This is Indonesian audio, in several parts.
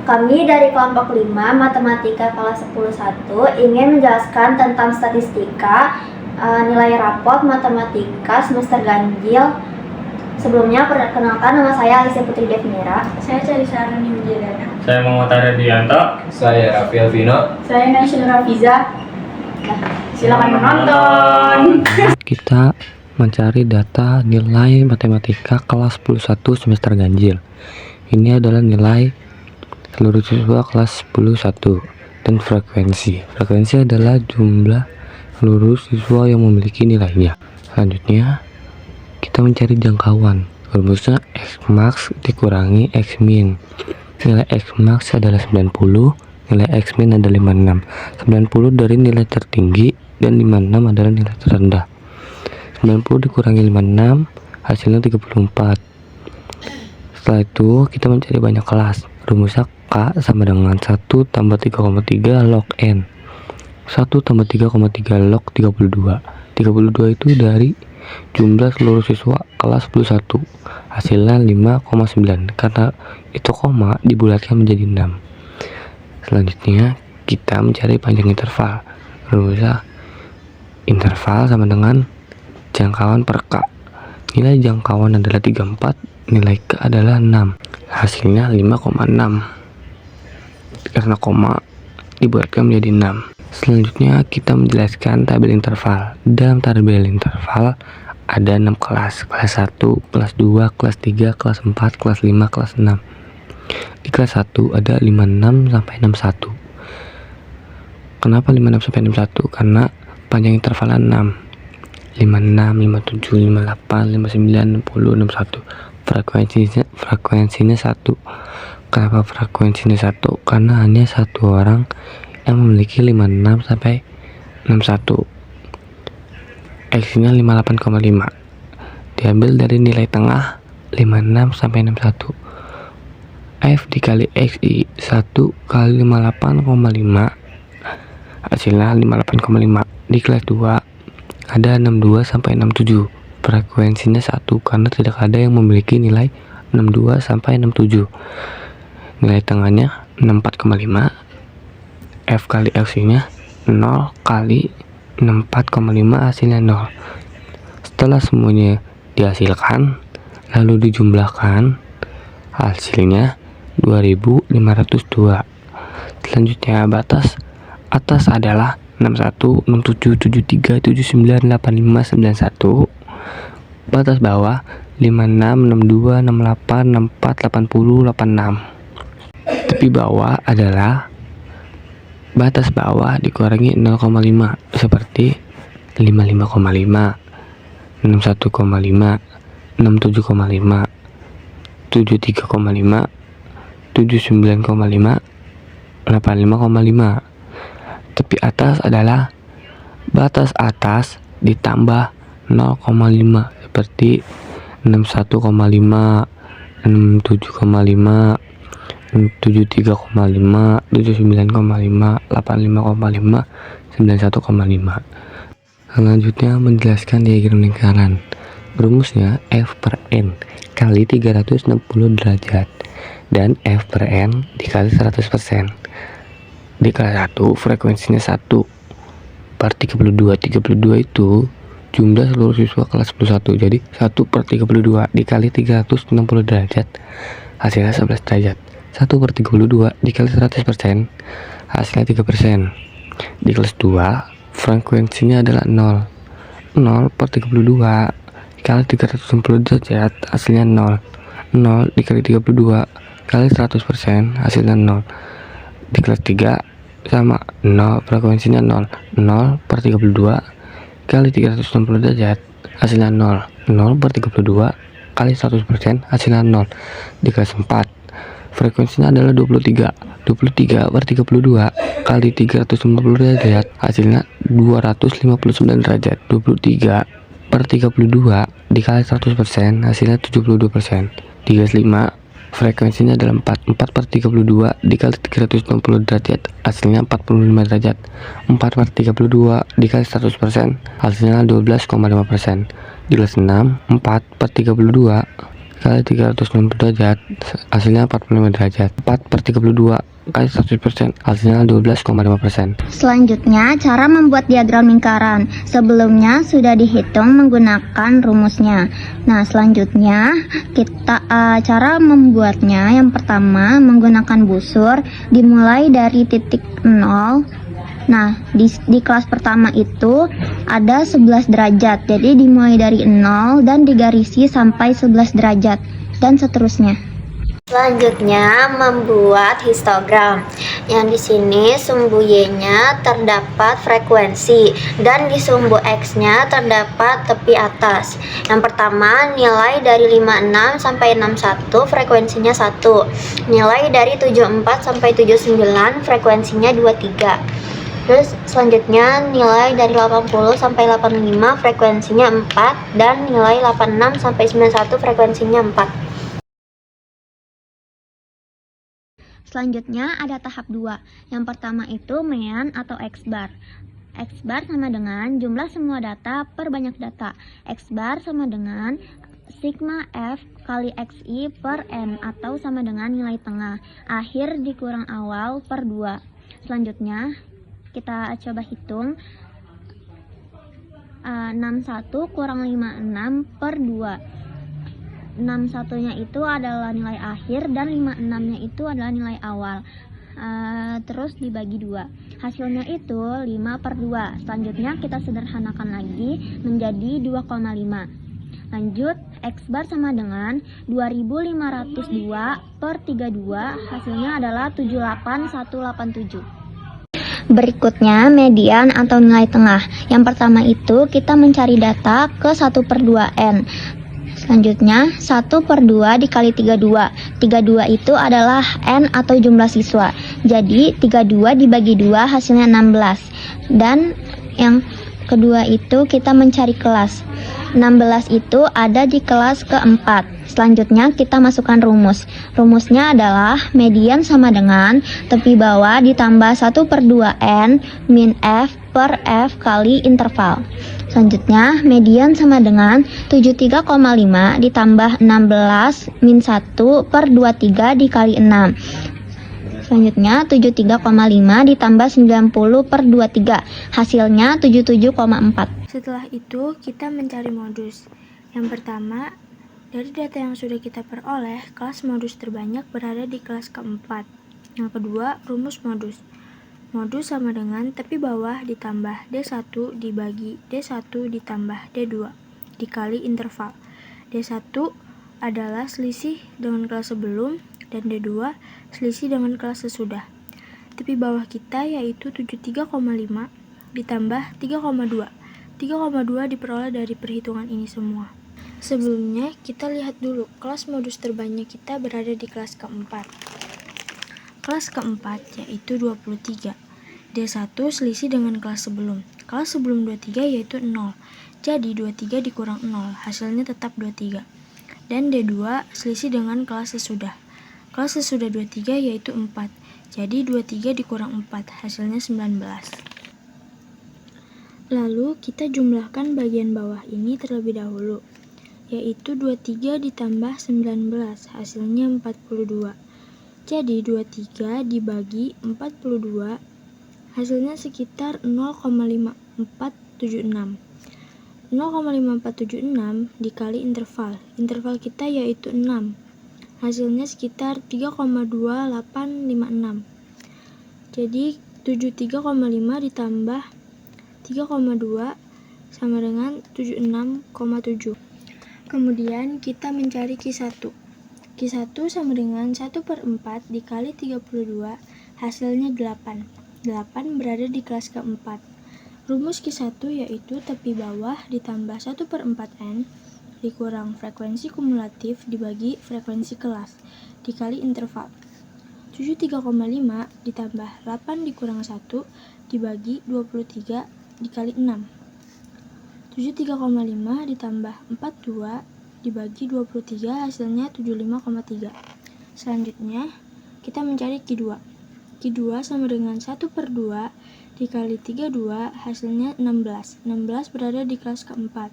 Kami dari kelompok 5 Matematika kelas 10-1 ingin menjelaskan tentang statistika nilai rapot matematika semester ganjil. Sebelumnya, perkenalkan, nama saya Alicia Putri Devinira. Saya Carissa Aruni Wijadana. Saya Muhammad Ardianto. Saya Raffi Alvino. Saya Nasional Rafiza. Silakan menonton. Kita mencari data nilai matematika kelas 10-1 semester ganjil. Ini adalah nilai seluruh siswa kelas 10-1 dan frekuensi. Frekuensi adalah jumlah seluruh siswa yang memiliki nilainya. Selanjutnya, kita mencari jangkauan. Rumusnya X max dikurangi X min. Nilai X max adalah 90, nilai X min adalah 56. 90 dari nilai tertinggi dan 56 adalah nilai terendah. 90 dikurangi 56 hasilnya 34. Setelah itu kita mencari banyak kelas. Rumusnya K sama dengan 1 tambah 3,3 log N. 1 tambah 3,3 log 32. 32 itu dari jumlah seluruh siswa kelas 11. Hasilnya 5,9. Karena itu koma dibulatkan menjadi 6. Selanjutnya kita mencari panjang interval. Rumusnya interval sama dengan jangkauan per K. Nilai jangkauan adalah 34, nilai K adalah 6. Hasilnya 5,6. Karena koma dibuatkan menjadi 6. Selanjutnya kita menjelaskan tabel interval. Dalam tabel interval ada 6 kelas. Kelas 1, kelas 2, kelas 3, kelas 4, kelas 5, kelas 6. Di kelas 1 ada 56 sampai 61. Kenapa 56 sampai 61? Karena panjang intervalnya 6. 56, 57, 58, 59, 60, 61. Frekuensinya 1. Kenapa frekuensinya 1? Karena hanya satu orang yang memiliki 56 sampai 61. X-nya 58,5. Diambil dari nilai tengah 56 sampai 61. F dikali XI 1 kali 58,5 hasilnya 58,5. Di kelas 2 ada 62 sampai 67. Frekuensinya 1 karena tidak ada yang memiliki nilai 62 sampai 67. Nilai tengahnya 64,5. F kali XI nya 0 kali 64,5 hasilnya 0. Setelah semuanya dihasilkan lalu dijumlahkan, hasilnya 2502. Selanjutnya batas atas adalah 61, 67, 73, 79, 85, 91. Batas bawah 56, 62, 68, 64, 80, 86. Tepi bawah adalah batas bawah dikurangi 0,5 seperti 55,5, 61,5, 67,5, 73,5, 79,5, 85,5. Tepi atas adalah batas atas ditambah 0,5 seperti 61,5, 67,5, 73,5, 79,5, 85,5, 91,5. Selanjutnya menjelaskan diagram lingkaran. Rumusnya F per N kali 360 derajat dan F per N dikali 100%. Di kelas 1 frekuensinya 1 per 32. 32 itu jumlah seluruh siswa kelas 11. Jadi 1 per 32 dikali 360 derajat hasilnya 11 derajat. 1 per 32 dikali 100% hasilnya 3%. Di kelas 2 frekuensinya adalah 0. 0 per 32 dikali 360 derajat hasilnya 0. 0 dikali 32 kali 100% hasilnya 0. Di kelas 3 sama 0, frekuensinya 0. 0 per 32 kali 360 derajat hasilnya 0. 0 per 32 kali 100% hasilnya 0. Di kelas 4 frekuensinya adalah 23. 23 per 32 kali 360 derajat hasilnya 259 derajat. 23 per 32 dikali 100% hasilnya 72%. Di kelas 5 frekuensinya adalah 4. 4 per 32 dikali 360 derajat hasilnya 45 derajat. 4 per 32 dikali 100% hasilnya 12,5%. Di kelas 6 4 per 32 kali 360 derajat hasilnya 45 derajat. 4 per 32 kali 100% hasilnya 12,5%. Selanjutnya, cara membuat diagram lingkaran. Sebelumnya sudah dihitung menggunakan rumusnya. Nah, selanjutnya kita cara membuatnya. Yang pertama, menggunakan busur dimulai dari titik 0. Nah, di kelas pertama itu ada 11 derajat. Jadi dimulai dari 0 dan digarisi sampai 11 derajat dan seterusnya. Selanjutnya membuat histogram. Yang di sini sumbu Y-nya terdapat frekuensi dan di sumbu X-nya terdapat tepi atas. Yang pertama, nilai dari 56 sampai 61 frekuensinya 1. Nilai dari 74 sampai 79 frekuensinya 23. Terus selanjutnya nilai dari 80 sampai 85 frekuensinya 4 dan nilai 86 sampai 91 frekuensinya 4. Selanjutnya ada tahap 2. Yang pertama itu mean atau X-bar. X-bar sama dengan jumlah semua data per banyak data. X-bar sama dengan sigma F kali XI per N atau sama dengan nilai tengah akhir dikurang awal per 2. Selanjutnya kita coba hitung 61 kurang 56 per 2. 61-nya itu adalah nilai akhir dan 56-nya itu adalah nilai awal. Terus dibagi 2. Hasilnya itu 5 per 2. Selanjutnya kita sederhanakan lagi menjadi 2,5. Lanjut, X-bar sama dengan 2502 per 32. Hasilnya adalah 78187. Berikutnya median atau nilai tengah. Yang pertama itu kita mencari data ke 1 per 2N. Selanjutnya 1 per 2 dikali 32. 32 itu adalah N atau jumlah siswa. Jadi 32 dibagi 2 hasilnya 16. Dan yang kedua itu kita mencari kelas. 16 itu ada di kelas keempat. Selanjutnya kita masukkan rumus. Rumusnya adalah median sama dengan tepi bawah ditambah 1 per 2N min F per F kali interval. Selanjutnya median sama dengan 73,5 ditambah 16 min 1 per 23 dikali 6. Selanjutnya 73,5 ditambah 90 per 23. Hasilnya 77,4. Setelah itu kita mencari modus. Yang pertama, dari data yang sudah kita peroleh, kelas modus terbanyak berada di kelas keempat. Yang kedua, rumus modus. Modus sama dengan tepi bawah ditambah D1 dibagi D1 ditambah D2 dikali interval. D1 adalah selisih dengan kelas sebelum dan D2 selisih dengan kelas sesudah. Tepi bawah kita yaitu 73,5 ditambah 3,2. 3,2 diperoleh dari perhitungan ini semua. Sebelumnya kita lihat dulu kelas modus terbanyak kita berada di kelas keempat. Kelas keempat yaitu 23. D1 selisih dengan kelas sebelum. Kelas sebelum 23 yaitu 0. Jadi 23 dikurang 0, hasilnya tetap 23. Dan D2 selisih dengan kelas sesudah. Kelas sesudah 23 yaitu 4. Jadi 23 dikurang 4, hasilnya 19. Lalu kita jumlahkan bagian bawah ini terlebih dahulu, yaitu 23 ditambah 19, hasilnya 42. Jadi 23 dibagi 42, hasilnya sekitar 0,5476. 0,5476 dikali interval. Interval kita yaitu 6. Hasilnya sekitar 3,2856. Jadi 73,5 ditambah 3,2 sama dengan 76,7. Kemudian kita mencari Q1. Q1 sama dengan 1 per 4 dikali 32, hasilnya 8. 8 berada di kelas keempat. Rumus Q1 yaitu tepi bawah ditambah 1 per 4N dikurang frekuensi kumulatif dibagi frekuensi kelas dikali interval. 73,5 ditambah 8 dikurang 1 dibagi 23 dikali 6. 73,5 ditambah 42 dibagi 23 hasilnya 75,3. Selanjutnya kita mencari Q2. Q2 sama dengan 1 per 2 dikali 32 hasilnya 16. 16 berada di kelas keempat.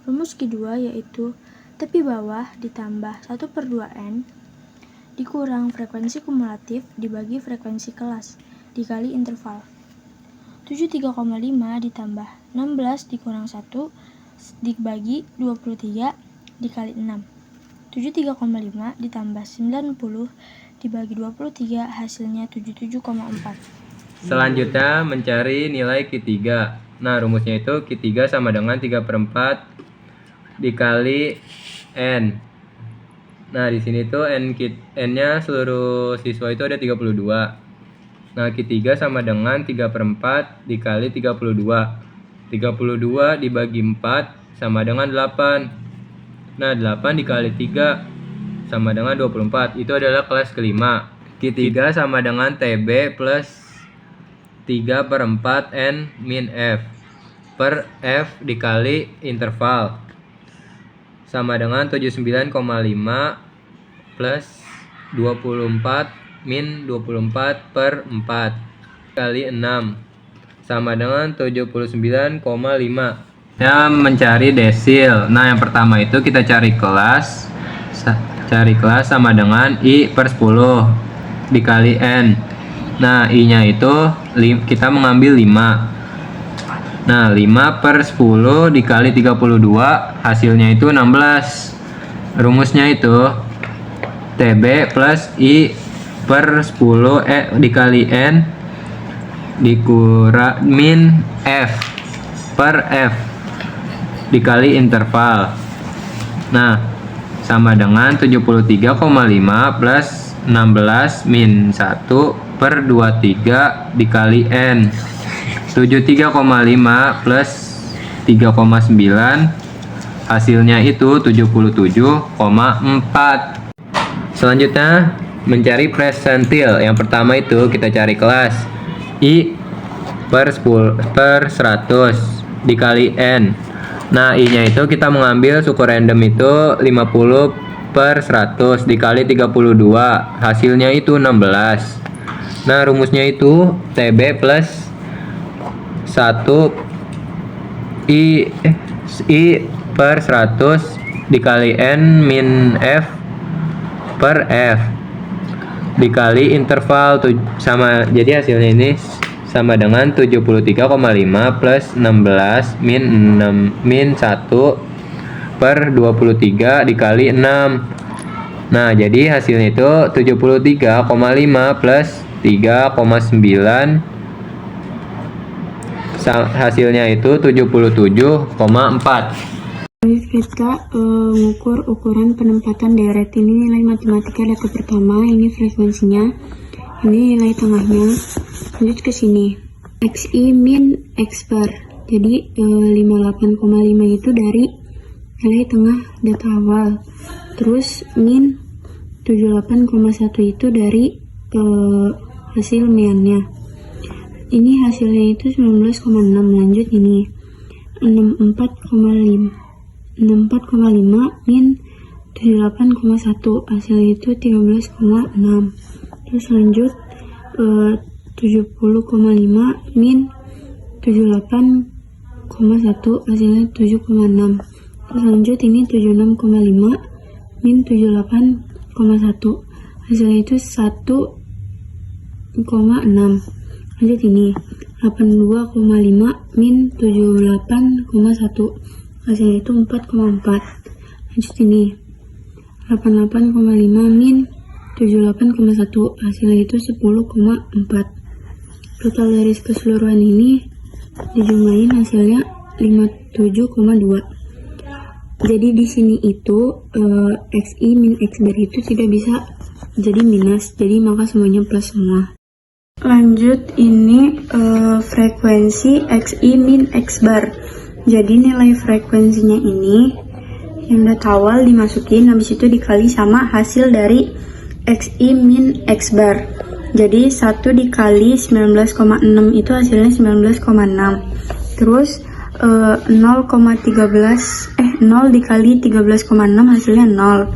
Rumus Q2 yaitu tepi bawah ditambah 1/2N dikurang frekuensi kumulatif dibagi frekuensi kelas dikali interval. 73,5 ditambah 16 dikurang 1 dibagi 23 dikali 6. 73,5 ditambah 90 dibagi 23 hasilnya 77,4. Selanjutnya mencari nilai Q3. Nah, rumusnya itu Q3 sama dengan 3/4 dikali N. Nah, di sini tuh N-nya seluruh siswa itu ada 32. Nah, Q3 sama dengan 3/4 dikali 32. 32 dibagi 4 sama dengan 8. Nah, 8 dikali 3 sama dengan 24. Itu adalah kelas kelima. Q3 sama dengan TB plus 3/4 N min F per F dikali interval sama dengan 79,5 plus 24 min 24 per 4 kali 6 sama dengan 79,5. Kita mencari desil. Nah, yang pertama itu kita cari kelas. Cari kelas sama dengan I per 10 dikali N. Nah, I-nya itu kita mengambil 5. Nah, 5 per 10 dikali 32 hasilnya itu 16. Rumusnya itu TB plus I per 10 dikali N dikurang min F per F dikali interval. Nah, sama dengan 73,5 plus 16 min 1 per 23 dikali N. 73,5 plus 3,9 hasilnya itu 77,4. Selanjutnya mencari persentil. Yang pertama itu kita cari kelas I per 100 dikali N. Nah, I-nya itu kita mengambil suku random itu 50 per 100 dikali 32 hasilnya itu 16. Nah, rumusnya itu TB plus 1 I per 100 dikali N min F per F dikali interval sama, jadi hasilnya ini sama dengan 73,5 plus 16 min 1 per 23 dikali 6. Nah, jadi hasilnya itu 73,5 plus 3,9 hasilnya itu 77,4. Kita mengukur ukuran penempatan deret. Ini nilai matematika data pertama, ini frekuensinya, ini nilai tengahnya. Lanjut ke sini, XI min X bar. Jadi 58,5 itu dari nilai tengah data awal. Terus min 78,1 itu dari hasil meannya. Ini hasilnya itu 19,6. Lanjut ini 64,5 min 78,1 hasilnya itu 13,6. Terus lanjut 70,5 min 78,1 hasilnya 7,6. Terus lanjut ini 76,5 min 78,1 hasilnya itu 1,6. Lanjut ini 82,5 min 78,1 hasilnya itu 4,4. Lanjut ini 88,5 min 78,1 hasilnya itu 10,4. Total dari keseluruhan ini dijumlahin hasilnya 57,2. Jadi di sini itu XI min X bar itu tidak bisa jadi minus, jadi maka semuanya plus semua. Lanjut ini frekuensi XI min X bar. Jadi nilai frekuensinya ini yang data awal dimasukin, habis itu dikali sama hasil dari XI min X bar. Jadi 1 dikali 19,6 itu hasilnya 19,6. Terus 0 dikali 13,6 hasilnya 0.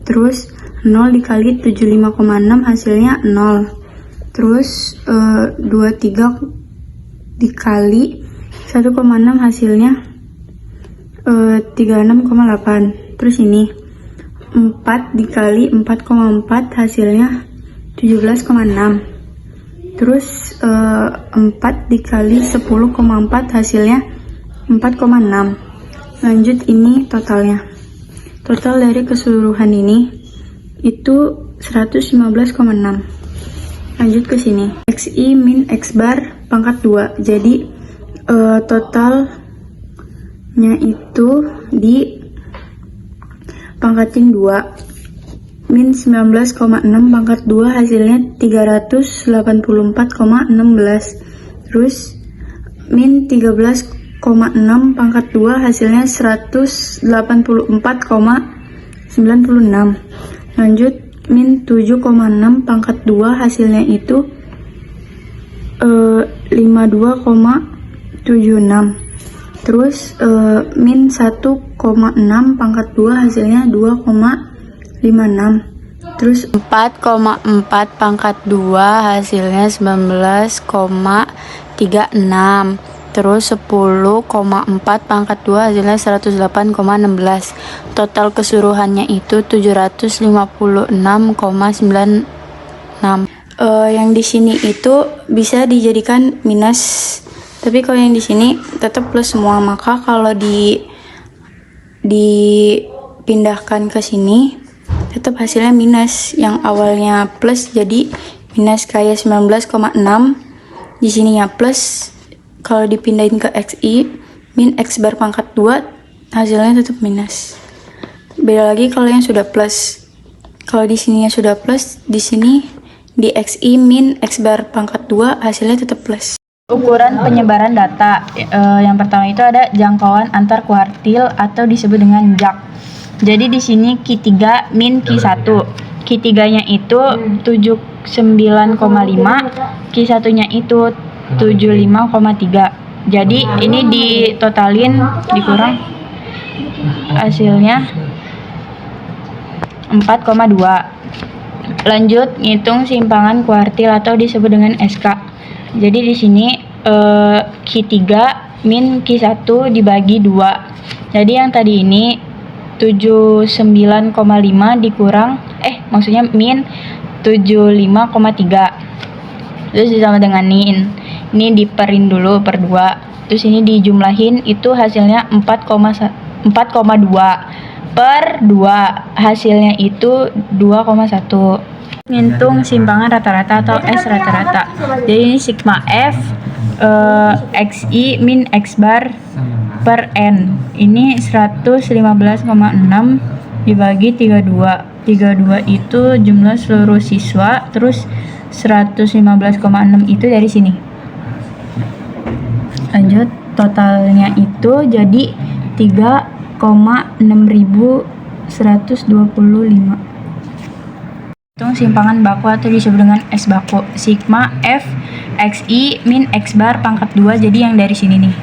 Terus 0 dikali 75,6 hasilnya 0. Terus 23 dikali 1,6 hasilnya 36,8. Terus ini 4 dikali 4,4 hasilnya 17,6. Terus 4 dikali 10,4 hasilnya 4,6. Lanjut ini totalnya. Total dari keseluruhan ini itu 115,6. Lanjut ke sini. XI min X bar pangkat 2. Jadi totalnya itu di pangkatin 2. Min 19,6 pangkat 2 hasilnya 384,16. Terus min 13,6 pangkat 2 hasilnya 184,96. Lanjut min 7,6 pangkat 2 hasilnya itu 52,76. Terus min 1,6 pangkat 2 hasilnya 2,56. Terus 4,4 pangkat 2 hasilnya 19,36. Terus 10,4 pangkat 2 hasilnya 108,16. Total keseluruhannya itu 756,96. Yang di sini itu bisa dijadikan minus, tapi kalau yang di sini tetap plus semua. Maka kalau dipindahkan ke sini tetap hasilnya minus. Yang awalnya plus jadi minus, kayak 19,6 di sininya plus. Kalau dipindahin ke XI min X bar pangkat 2 hasilnya tetap minus. Beda lagi kalau yang sudah plus. Kalau di sininya sudah plus, di sini di XI min X bar pangkat 2 hasilnya tetap plus. Ukuran penyebaran data. Yang pertama itu ada jangkauan antar kuartil atau disebut dengan JAK. Jadi di sini Q3 min Q1. Q3-nya itu 79,5, Q1-nya itu 75,3. Jadi ini ditotalin, dikurang hasilnya 4,2. Lanjut ngitung simpangan kuartil atau disebut dengan SK. Jadi di sini Q3 min Q1 dibagi 2. Jadi yang tadi ini 79,5 dikurang maksudnya min 75,3. Terus sama dengan ini diperin dulu per 2. Terus ini dijumlahin, itu hasilnya 4,2 per 2, hasilnya itu 2,1. Ngitung simpangan rata-rata atau S rata-rata. Jadi ini sigma F XI min X bar per N. Ini 115,6 dibagi 32. 32 itu jumlah seluruh siswa, terus 115,6 itu dari sini. Lanjut, totalnya itu jadi 3,6125. Hitung simpangan baku atau disebut dengan S baku. Sigma F XI min X bar pangkat 2, jadi yang dari sini nih.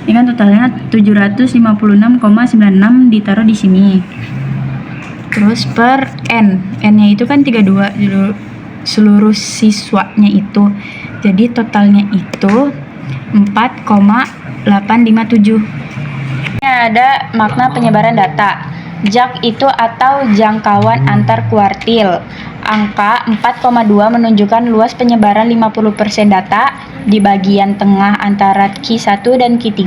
Ini kan totalnya 756,96 ditaruh di sini. Terus per N-nya itu kan 32 seluruh siswanya itu. Jadi totalnya itu 4,857. Ini ada makna penyebaran data. JAK itu atau jangkauan antar kuartil. Angka 4,2 menunjukkan luas penyebaran 50% data di bagian tengah antara Q1 dan Q3.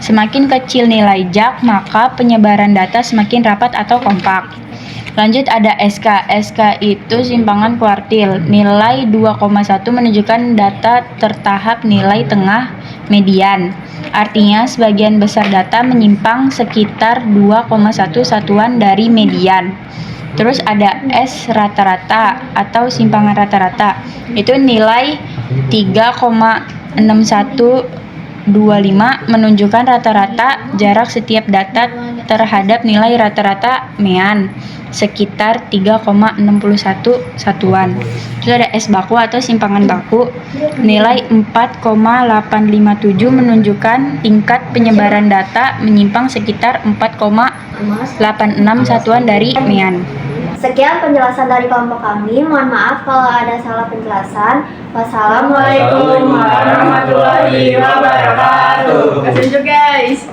Semakin kecil nilai JAK, maka penyebaran data semakin rapat atau kompak. Lanjut ada SK. SK itu simpangan kuartil. Nilai 2,1 menunjukkan data tertahap nilai tengah median. Artinya sebagian besar data menyimpang sekitar 2,1 satuan dari median. Terus ada S rata-rata atau simpangan rata-rata. Itu nilai 3,6125 menunjukkan rata-rata jarak setiap data terhadap nilai rata-rata mean sekitar 3,61 satuan. Terus ada S baku atau simpangan baku. Nilai 4,857 menunjukkan tingkat penyebaran data menyimpang sekitar 4,86 satuan dari mean. Sekian penjelasan dari kelompok kami. Mohon maaf kalau ada salah penjelasan. Wassalamualaikum warahmatullahi wabarakatuh. Kasih guys.